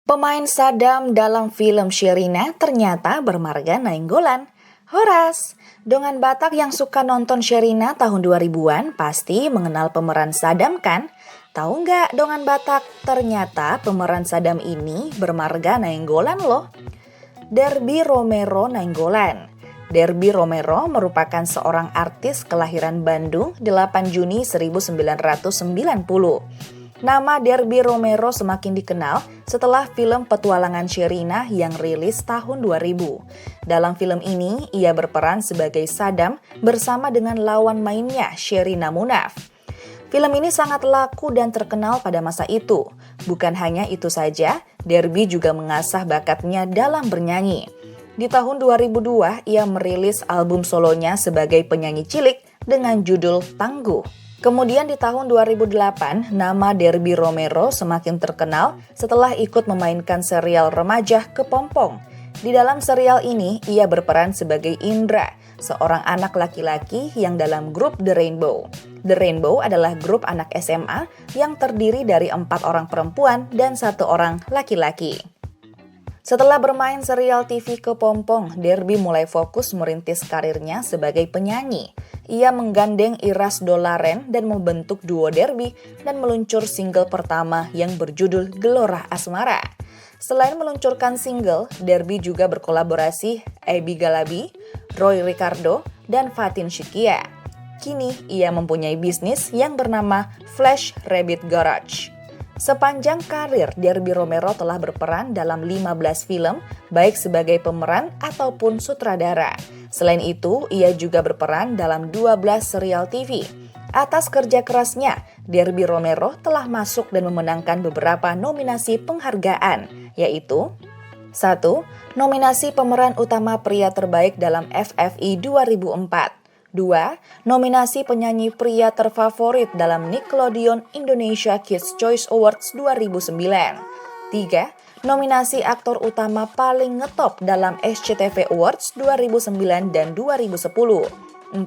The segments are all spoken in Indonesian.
Pemain Sadam dalam film Sherina ternyata bermarga nainggolan. Horas, dongan Batak yang suka nonton Sherina tahun 2000-an pasti mengenal pemeran Sadam kan? Tahu nggak dongan Batak? Ternyata pemeran Sadam ini bermarga nainggolan loh. Derby Romero Nainggolan. Derby Romero merupakan seorang artis kelahiran Bandung 8 Juni 1990. Nama Derby Romero semakin dikenal setelah film Petualangan Sherina yang rilis tahun 2000. Dalam film ini, ia berperan sebagai Sadam bersama dengan lawan mainnya Sherina Munaf. Film ini sangat laku dan terkenal pada masa itu. Bukan hanya itu saja, Derby juga mengasah bakatnya dalam bernyanyi. Di tahun 2002, ia merilis album solonya sebagai penyanyi cilik dengan judul Tangguh. Kemudian di tahun 2008, nama Derby Romero semakin terkenal setelah ikut memainkan serial remaja Kepompong. Di dalam serial ini, ia berperan sebagai Indra, seorang anak laki-laki yang dalam grup The Rainbow. The Rainbow adalah grup anak SMA yang terdiri dari 4 orang perempuan dan 1 orang laki-laki. Setelah bermain serial TV Kepompong, Derby mulai fokus merintis karirnya sebagai penyanyi. Ia menggandeng Iras Dolaren dan membentuk duo Derby dan meluncur single pertama yang berjudul Gelora Asmara. Selain meluncurkan single, Derby juga berkolaborasi Ebi Galabi, Roy Ricardo, dan Fatin Shidqia. Kini ia mempunyai bisnis yang bernama Flash Rabbit Garage. Sepanjang karir, Derby Romero telah berperan dalam 15 film, baik sebagai pemeran ataupun sutradara. Selain itu, ia juga berperan dalam 12 serial TV. Atas kerja kerasnya, Derby Romero telah masuk dan memenangkan beberapa nominasi penghargaan, yaitu 1. Nominasi pemeran utama pria terbaik dalam FFI 2004. 2. Nominasi penyanyi pria terfavorit dalam Nickelodeon Indonesia Kids Choice Awards 2009. 3. Nominasi aktor utama paling ngetop dalam SCTV Awards 2009 dan 2010. 4.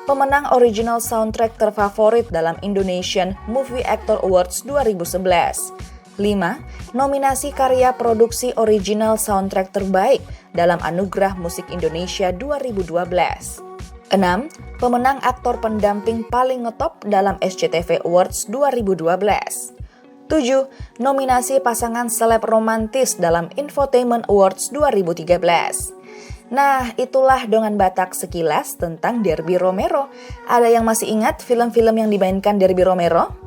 Pemenang original soundtrack terfavorit dalam Indonesian Movie Actor Awards 2011. 5. Nominasi karya produksi original soundtrack terbaik dalam Anugerah Musik Indonesia 2012. 6. Pemenang aktor pendamping paling ngetop dalam SCTV Awards 2012. 7. Nominasi pasangan seleb romantis dalam Infotainment Awards 2013. Nah, itulah dongan Batak sekilas tentang Derby Romero. Ada yang masih ingat film-film yang dimainkan Derby Romero?